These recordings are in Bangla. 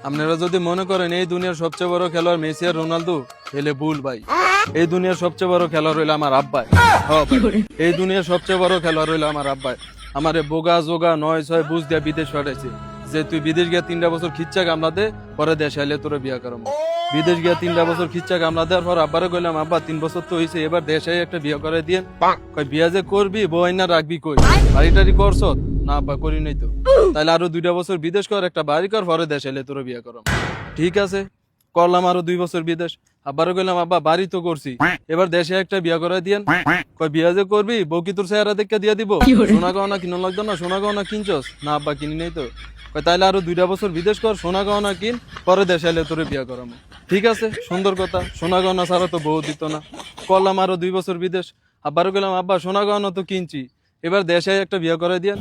আপনারা যদি মনে করেন এই দুনিয়ার সবচেয়ে বড় খেলোয়াড় মেসি আর রোনালদো তাহলে ভুল ভাই। এই দুনিয়ার সবচেয়ে বড় খেলোয়াড় হইলো আমার আব্বাই। হ্যাঁ ভাই, এই দুনিয়ার সবচেয়ে বড় খেলোয়াড় হইলো আমার আব্বাই। আমারে বোগা জোগা 9-6 বুঝ দিয়া বিদেশ পাঠাইছে যে তুই বিদেশ গিয়া 3টা বছর খিচ্চা কামলা দে, পরে দেশে আইলে তোরে বিয়া করাবো। বিদেশ গিয়া 3টা বছর খিচ্চা কামলা দেওয়ার পর আব্বারে কইলাম, আব্বা 3 বছর তো হইছে, এবার দেশে একটা বিয়া করে দিয়ে। কই বিয়া যে করবি বউ আইনা রাখবি কই, বাড়ি টাড়ি করছ? না আব্বা করি নাই তো। তাইলে আরো 2টা বছর বিদেশ কর, একটা বাড়ি কর, পরে দেশে আইলে তোরে বিয়া করাবো। ঠিক আছে, করলাম আরো 2 বছর বিদেশ। আব্বারে কইলাম, আব্বা বাড়ি তো করছি, এবার দেশে একটা বিয়া করে দিয়েন। কই বিয়া যে করবি বউ কি তোর চেহারা দেখে দিয়া দিব? সোনা গহনা কিনো লাগতো না? সোনা গহনা কিনছস? না আব্বা কিনি নাই তো। কই তাইলে আরো 2টা বছর বিদেশ কর, সোনা গহনা কিন, পরে দেশে আইলে তোরে বিয়া করাবো। ঠিক আছে, সুন্দর কথা, সোনা গহনা ছাড়া তো বউ দিত না। করলাম আরো 2 বছর বিদেশ। আব্বারে কইলাম, আব্বা সোনা গহনা তো কিনছি, এবার দেশে একটা বিয়া করে দিয়েন।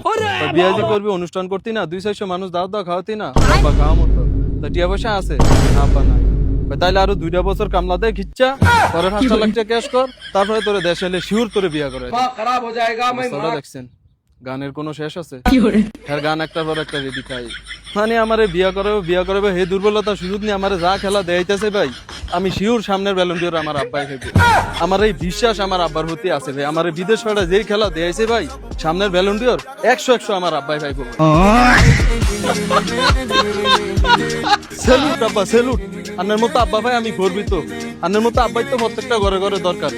বিয়া যে করবি অনুষ্ঠান করতি না, 200-400 মানুষ দাও দাও খাওয়াতি না? আব্বা খাওয়া মতো তো টিয়া পয়সা আছে? না আব্বা না। তাইলে আরো 2টা বছর কামলা দেয় খিচ্চা, পরে 5 লাখ টাকা ক্যাশ কর, তারপরে তোরে দেশে এলে শিওর তোরে বিয়া করে। দেখছেন গানের কোনো শেষ আছে? হ্যাঁ, গান একটার পর একটা রেডি খাই। মানে আমারে বিয়া করাবে হে দুর্বলতা সুযোগ নিয়ে আমারে যা খেলা দেয়াইতেছে ভাই, আমি শিওর সামনের ব্যালন ডিওর আমার আব্বাই খাইবে। আমার এই বিশ্বাস আমার আব্বার প্রতি আছে ভাই। আমার বিদেশ পাড়া যেই খেলা দেয়াইছে ভাই, সামনের ব্যালন ডিওর 100 আমার আব্বাই খাইব। সেলুট আব্বা, সেলুট। আপনার মতো আব্বা ভাই আমি গর্বিত। আপনার মতো আব্বাই তো প্রত্যেকটা ঘরে ঘরে দরকার।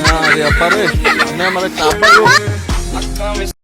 না রে আব্বা রে, আপনি আমার একটা আব্বাই।